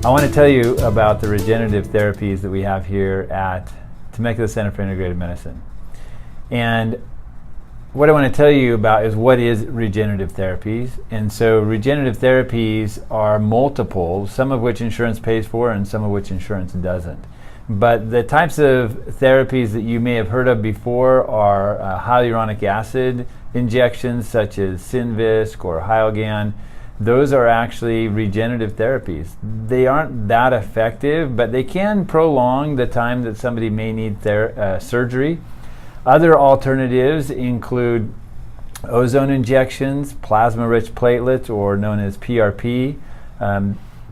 I want to tell you about the regenerative therapies that we have here at Temecula Center for Integrative Medicine. And what I want to tell you about is what is regenerative therapies. And so regenerative therapies are multiple, some of which insurance pays for and some of which insurance doesn't. But the types of therapies that you may have heard of before are hyaluronic acid injections such as Synvisc or Hyalgan. Those are actually regenerative therapies. They aren't that effective, but they can prolong the time that somebody may need surgery. Other alternatives include ozone injections, plasma-rich platelets, or known as PRP,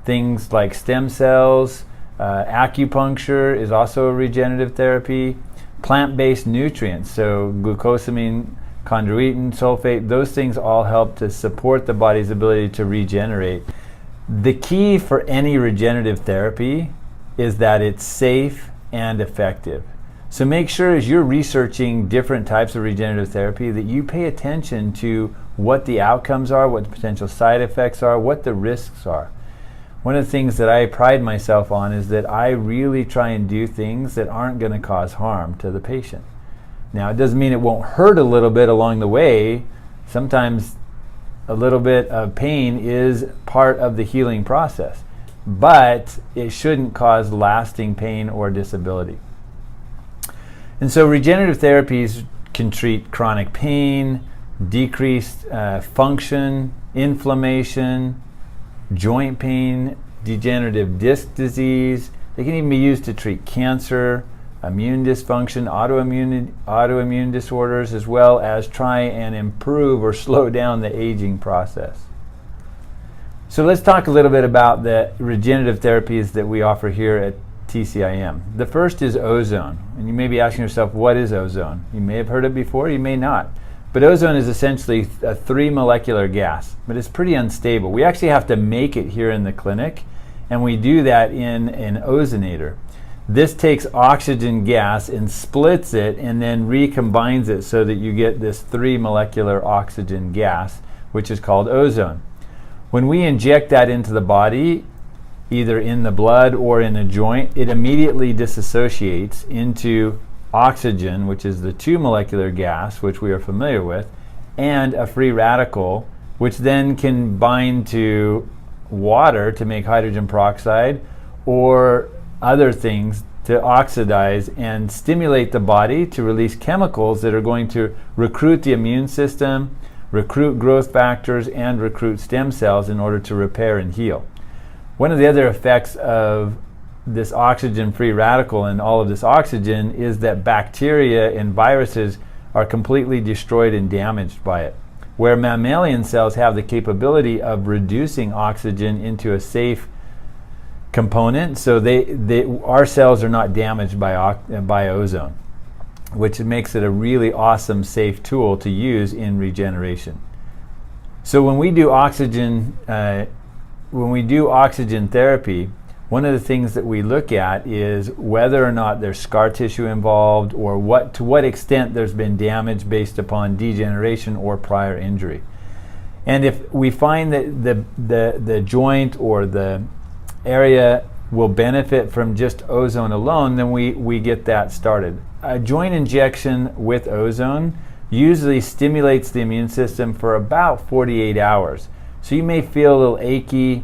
things like stem cells, acupuncture is also a regenerative therapy, plant-based nutrients, so glucosamine, chondroitin, sulfate, those things all help to support the body's ability to regenerate. The key for any regenerative therapy is that it's safe and effective. So make sure as you're researching different types of regenerative therapy that you pay attention to what the outcomes are, what the potential side effects are, what the risks are. One of the things that I pride myself on is that I really try and do things that aren't going to cause harm to the patient. Now, it doesn't mean it won't hurt a little bit along the way. Sometimes a little bit of pain is part of the healing process, but it shouldn't cause lasting pain or disability. And so regenerative therapies can treat chronic pain, decreased function, inflammation, joint pain, degenerative disc disease. They can even be used to treat cancer, immune dysfunction, autoimmune disorders, as well as try and improve or slow down the aging process. So let's talk a little bit about the regenerative therapies that we offer here at TCIM. The first is ozone. And you may be asking yourself, what is ozone? You may have heard it before, you may not. But ozone is essentially a 3-molecular gas, but it's pretty unstable. We actually have to make it here in the clinic, and we do that in an ozonator. This takes oxygen gas and splits it and then recombines it so that you get this 3-molecular oxygen gas, which is called ozone. When we inject that into the body, either in the blood or in a joint, it immediately disassociates into oxygen, which is the 2-molecular gas, which we are familiar with, and a free radical, which then can bind to water to make hydrogen peroxide or other things to oxidize and stimulate the body to release chemicals that are going to recruit the immune system, recruit growth factors, and recruit stem cells in order to repair and heal. One of the other effects of this oxygen-free radical and all of this oxygen is that bacteria and viruses are completely destroyed and damaged by it. Where mammalian cells have the capability of reducing oxygen into a safe component, so our cells are not damaged by ozone, which makes it a really awesome, safe tool to use in regeneration. So when we do oxygen therapy, one of the things that we look at is whether or not there's scar tissue involved, or to what extent there's been damage based upon degeneration or prior injury. And if we find that the joint or the area will benefit from just ozone alone, then we get that started. A joint injection with ozone usually stimulates the immune system for about 48 hours. So you may feel a little achy,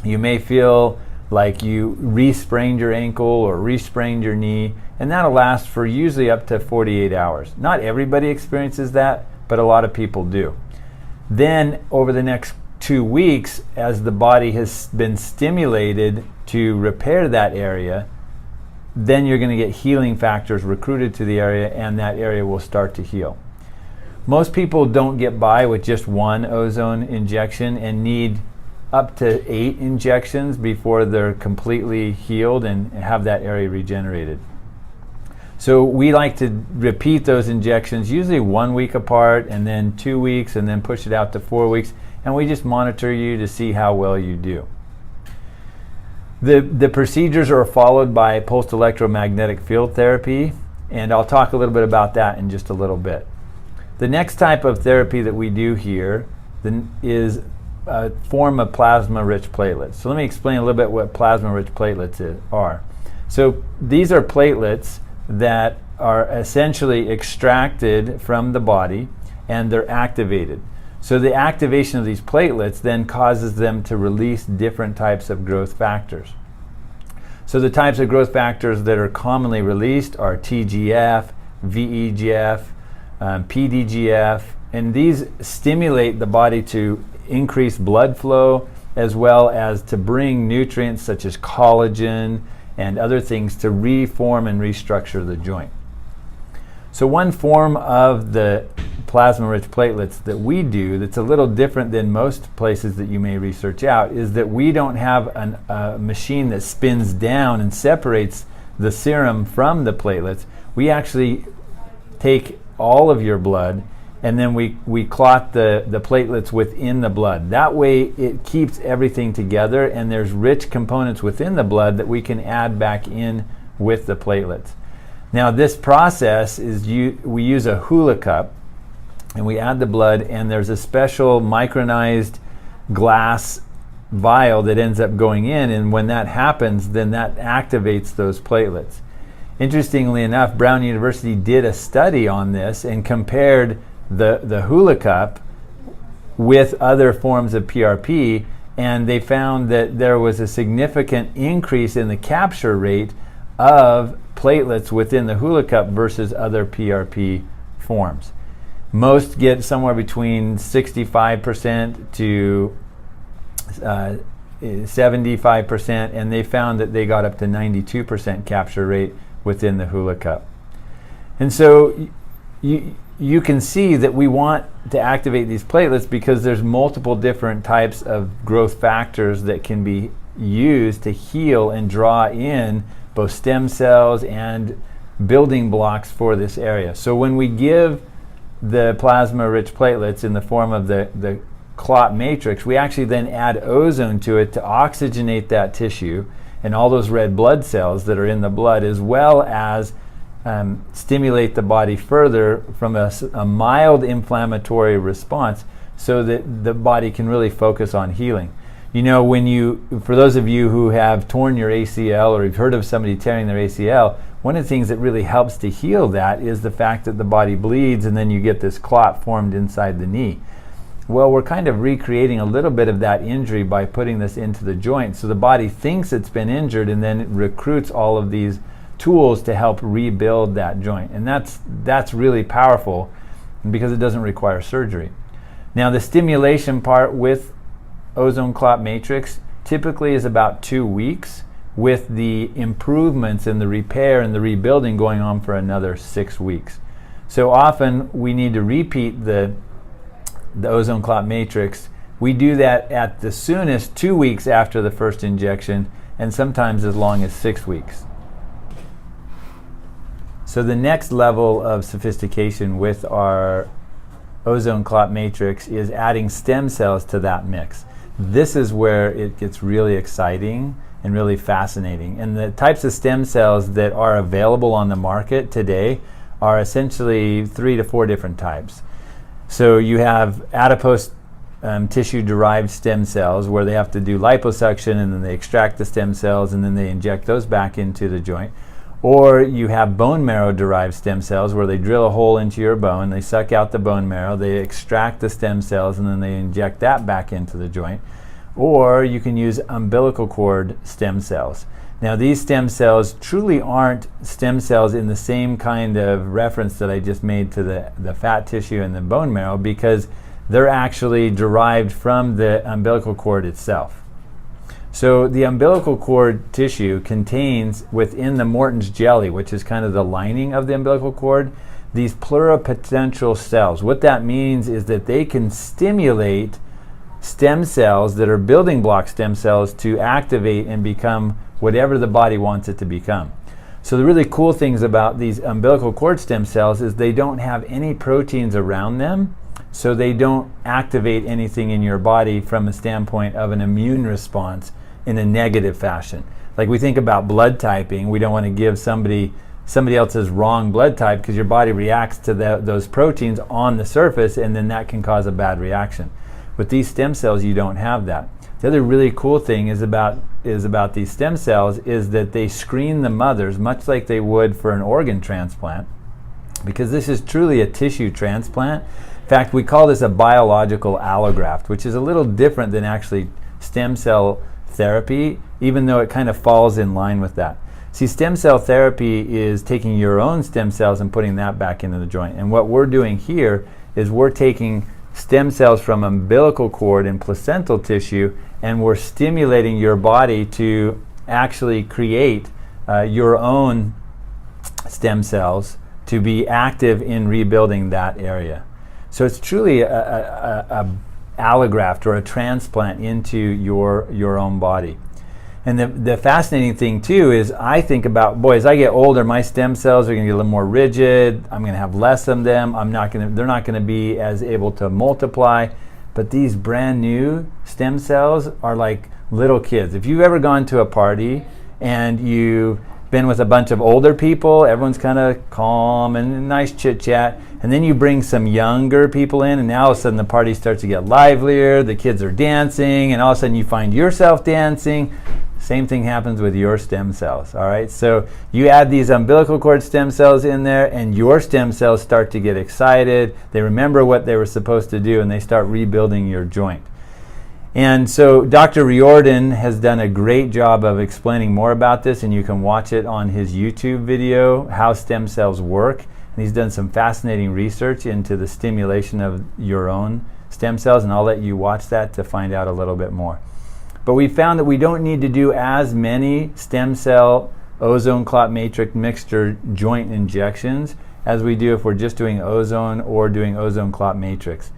you may feel like you re-sprained your ankle or re-sprained your knee, and that'll last for usually up to 48 hours. Not everybody experiences that, but a lot of people do. Then over the next 2 weeks, as the body has been stimulated to repair that area, then you're going to get healing factors recruited to the area, and that area will start to heal. Most people don't get by with just one ozone injection and need up to 8 injections before they're completely healed and have that area regenerated. So we like to repeat those injections usually 1 week apart, and then 2 weeks, and then push it out to 4 weeks, and we just monitor you to see how well you do. The procedures are followed by pulsed electromagnetic field therapy, and I'll talk a little bit about that in just a little bit. The next type of therapy that we do here is a form of plasma-rich platelets. So let me explain a little bit what plasma-rich platelets are. So these are platelets that are essentially extracted from the body and they're activated. So the activation of these platelets then causes them to release different types of growth factors. So the types of growth factors that are commonly released are TGF, VEGF, PDGF, and these stimulate the body to increase blood flow as well as to bring nutrients such as collagen and other things to reform and restructure the joint. So one form of the plasma-rich platelets that we do that's a little different than most places that you may research out is that we don't have a machine that spins down and separates the serum from the platelets. We actually take all of your blood and then we clot the platelets within the blood. That way it keeps everything together and there's rich components within the blood that we can add back in with the platelets. Now this process is we use a hula cup and we add the blood, and there's a special micronized glass vial that ends up going in, and when that happens then that activates those platelets. Interestingly enough, Brown University did a study on this and compared the hula cup with other forms of PRP, and they found that there was a significant increase in the capture rate of platelets within the hula cup versus other PRP forms. Most get somewhere between 65% to 75%, and they found that they got up to 92% capture rate within the hula cup. And so you can see that we want to activate these platelets because there's multiple different types of growth factors that can be used to heal and draw in both stem cells and building blocks for this area. So when we give the plasma-rich platelets in the form of the clot matrix, we actually then add ozone to it to oxygenate that tissue and all those red blood cells that are in the blood, as well as stimulate the body further from a mild inflammatory response so that the body can really focus on healing. You know, for those of you who have torn your ACL or you've heard of somebody tearing their ACL, one of the things that really helps to heal that is the fact that the body bleeds and then you get this clot formed inside the knee. Well, we're kind of recreating a little bit of that injury by putting this into the joint. So the body thinks it's been injured and then it recruits all of these tools to help rebuild that joint. And that's really powerful because it doesn't require surgery. Now the stimulation part with ozone clot matrix typically is about 2 weeks, with the improvements and the repair and the rebuilding going on for another 6 weeks. So often we need to repeat the ozone clot matrix. We do that at the soonest 2 weeks after the first injection, and sometimes as long as 6 weeks. So the next level of sophistication with our ozone clot matrix is adding stem cells to that mix. This is where it gets really exciting and really fascinating. And the types of stem cells that are available on the market today are essentially 3 to 4 different types. So you have adipose tissue-derived stem cells where they have to do liposuction and then they extract the stem cells and then they inject those back into the joint. Or you have bone marrow-derived stem cells where they drill a hole into your bone, they suck out the bone marrow, they extract the stem cells, and then they inject that back into the joint. Or you can use umbilical cord stem cells. Now these stem cells truly aren't stem cells in the same kind of reference that I just made to the fat tissue and the bone marrow, because they're actually derived from the umbilical cord itself. So the umbilical cord tissue contains within the Morton's jelly, which is kind of the lining of the umbilical cord, these pluripotential cells. What that means is that they can stimulate stem cells that are building block stem cells to activate and become whatever the body wants it to become. So the really cool things about these umbilical cord stem cells is they don't have any proteins around them, so they don't activate anything in your body from a standpoint of an immune response in a negative fashion. Like we think about blood typing, we don't want to give somebody else's wrong blood type because your body reacts to those proteins on the surface and then that can cause a bad reaction. With these stem cells, you don't have that. The other really cool thing is about these stem cells is that they screen the mothers much like they would for an organ transplant, because this is truly a tissue transplant. In fact, we call this a biological allograft, which is a little different than actually stem cell therapy, even though it kind of falls in line with that. See, stem cell therapy is taking your own stem cells and putting that back into the joint. And what we're doing here is we're taking stem cells from umbilical cord and placental tissue, and we're stimulating your body to actually create your own stem cells to be active in rebuilding that area. So it's truly a allograft or a transplant into your own body. And the fascinating thing too is I think about, boy, as I get older, my stem cells are going to get a little more rigid. I'm going to have less of them. They're not going to be as able to multiply. But these brand new stem cells are like little kids. If you've ever gone to a party and you've been with a bunch of older people, everyone's kind of calm and nice chit chat, and then you bring some younger people in, and now all of a sudden the party starts to get livelier, the kids are dancing, and all of a sudden you find yourself dancing. Same thing happens with your stem cells, all right? So you add these umbilical cord stem cells in there, and your stem cells start to get excited. They remember what they were supposed to do, and they start rebuilding your joint. And so Dr. Riordan has done a great job of explaining more about this, and you can watch it on his YouTube video, How Stem Cells Work. And he's done some fascinating research into the stimulation of your own stem cells, and I'll let you watch that to find out a little bit more. But we found that we don't need to do as many stem cell ozone clot matrix mixture joint injections as we do if we're just doing ozone or doing ozone clot matrix.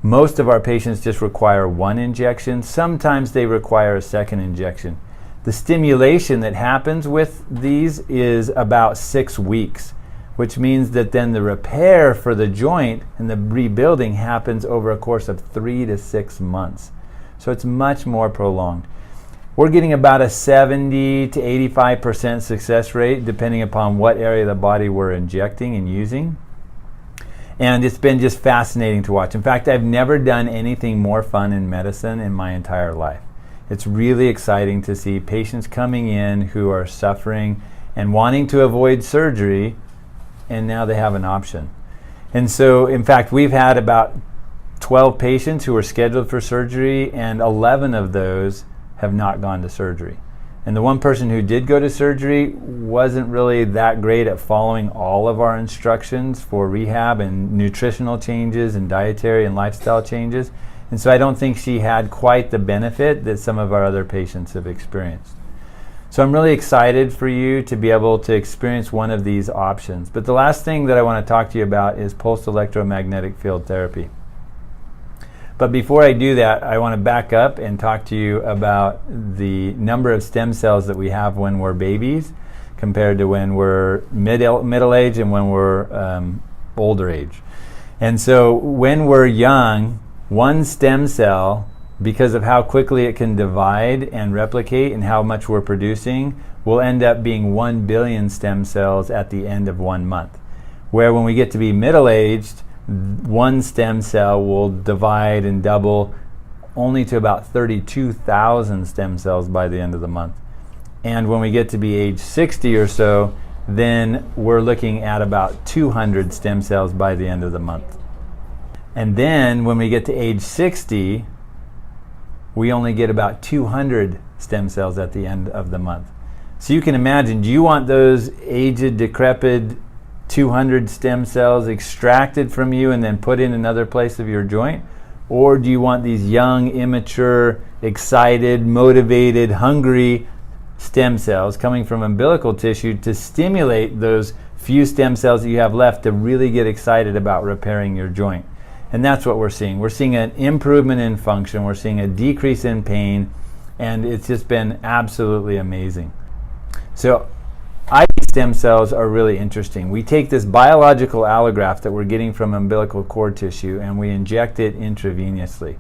Most of our patients just require one injection. Sometimes they require a second injection. The stimulation that happens with these is about 6 weeks, which means that then the repair for the joint and the rebuilding happens over a course of 3 to 6 months. So it's much more prolonged. We're getting about a 70 to 85% success rate depending upon what area of the body we're injecting and using. And it's been just fascinating to watch. In fact, I've never done anything more fun in medicine in my entire life. It's really exciting to see patients coming in who are suffering and wanting to avoid surgery, and now they have an option. And so, in fact, we've had about 12 patients who were scheduled for surgery, and 11 of those have not gone to surgery. And the one person who did go to surgery wasn't really that great at following all of our instructions for rehab and nutritional changes and dietary and lifestyle changes. And so I don't think she had quite the benefit that some of our other patients have experienced. So I'm really excited for you to be able to experience one of these options. But the last thing that I want to talk to you about is pulsed electromagnetic field therapy. But before I do that, I want to back up and talk to you about the number of stem cells that we have when we're babies compared to when we're middle age and when we're older age. And so when we're young, one stem cell, because of how quickly it can divide and replicate and how much we're producing, will end up being 1 billion stem cells at the end of 1 month. Where when we get to be middle-aged, one stem cell will divide and double only to about 32,000 stem cells by the end of the month. And when we get to be age 60 or so, then we're looking at about 200 stem cells by the end of the month. And then when we get to age 60, we only get about 200 stem cells at the end of the month. So you can imagine, do you want those aged, decrepit 200 stem cells extracted from you and then put in another place of your joint? Or do you want these young, immature, excited, motivated, hungry stem cells coming from umbilical tissue to stimulate those few stem cells that you have left to really get excited about repairing your joint? And that's what we're seeing. We're seeing an improvement in function, we're seeing a decrease in pain, and it's just been absolutely amazing. So IV stem cells are really interesting. We take this biological allograft that we're getting from umbilical cord tissue and we inject it intravenously.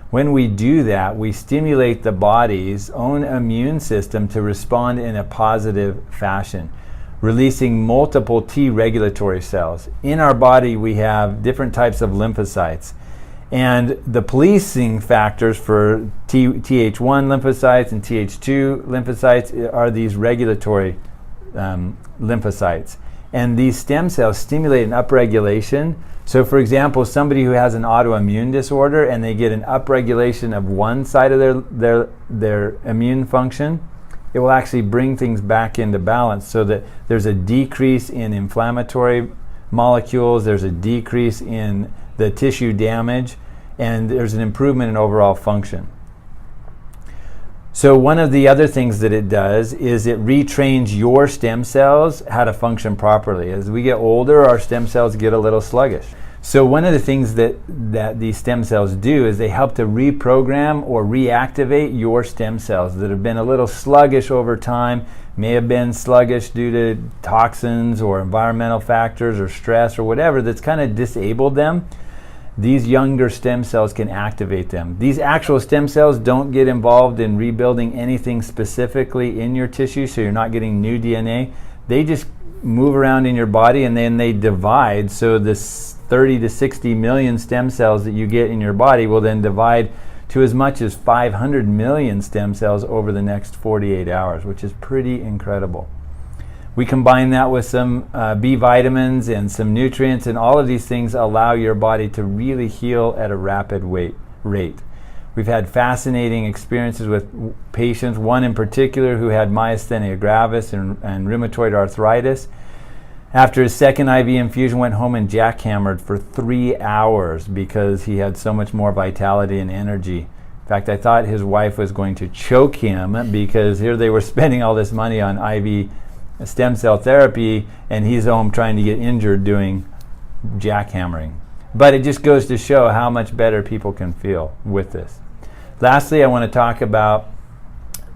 When we do that, we stimulate the body's own immune system to respond in a positive fashion, releasing multiple T regulatory cells. In our body, we have different types of lymphocytes. And the policing factors for Th1 lymphocytes and Th2 lymphocytes are these regulatory lymphocytes. And these stem cells stimulate an upregulation. So for example, somebody who has an autoimmune disorder and they get an upregulation of one side of their immune function, it will actually bring things back into balance so that there's a decrease in inflammatory molecules, there's a decrease in the tissue damage, and there's an improvement in overall function. So one of the other things that it does is it retrains your stem cells how to function properly. As we get older, our stem cells get a little sluggish. So one of the things that these stem cells do is they help to reprogram or reactivate your stem cells that have been a little sluggish over time, may have been sluggish due to toxins or environmental factors or stress or whatever that's kind of disabled them. These younger stem cells can activate them. These actual stem cells don't get involved in rebuilding anything specifically in your tissue, so you're not getting new DNA. They just move around in your body and then they divide, so this 30 to 60 million stem cells that you get in your body will then divide to as much as 500 million stem cells over the next 48 hours, which is pretty incredible. We combine that with some B vitamins and some nutrients, and all of these things allow your body to really heal at a rapid rate. We've had fascinating experiences with patients, one in particular who had myasthenia gravis and rheumatoid arthritis. After his second IV infusion, went home and jackhammered for 3 hours because he had so much more vitality and energy. In fact, I thought his wife was going to choke him because here they were spending all this money on IV stem cell therapy and he's home trying to get injured doing jackhammering. But it just goes to show how much better people can feel with this. Lastly, I want to talk about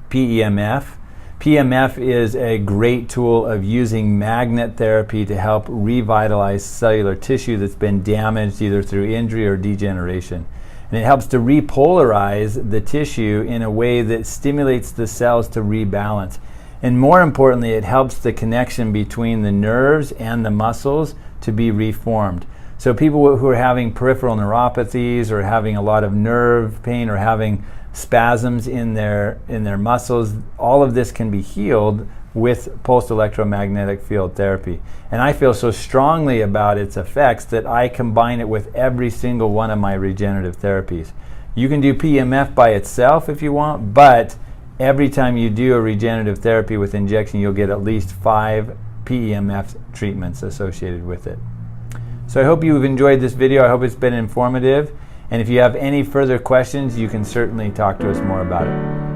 PEMF. PEMF is a great tool of using magnet therapy to help revitalize cellular tissue that's been damaged either through injury or degeneration. And it helps to repolarize the tissue in a way that stimulates the cells to rebalance. And more importantly, it helps the connection between the nerves and the muscles to be reformed. So people who are having peripheral neuropathies or having a lot of nerve pain or having spasms in their muscles, all of this can be healed with pulsed electromagnetic field therapy. And I feel so strongly about its effects that I combine it with every single one of my regenerative therapies. You can do PEMF by itself if you want, but every time you do a regenerative therapy with injection, you'll get at least 5 PEMF treatments associated with it. So I hope you've enjoyed this video. I hope it's been informative. And if you have any further questions, you can certainly talk to us more about it.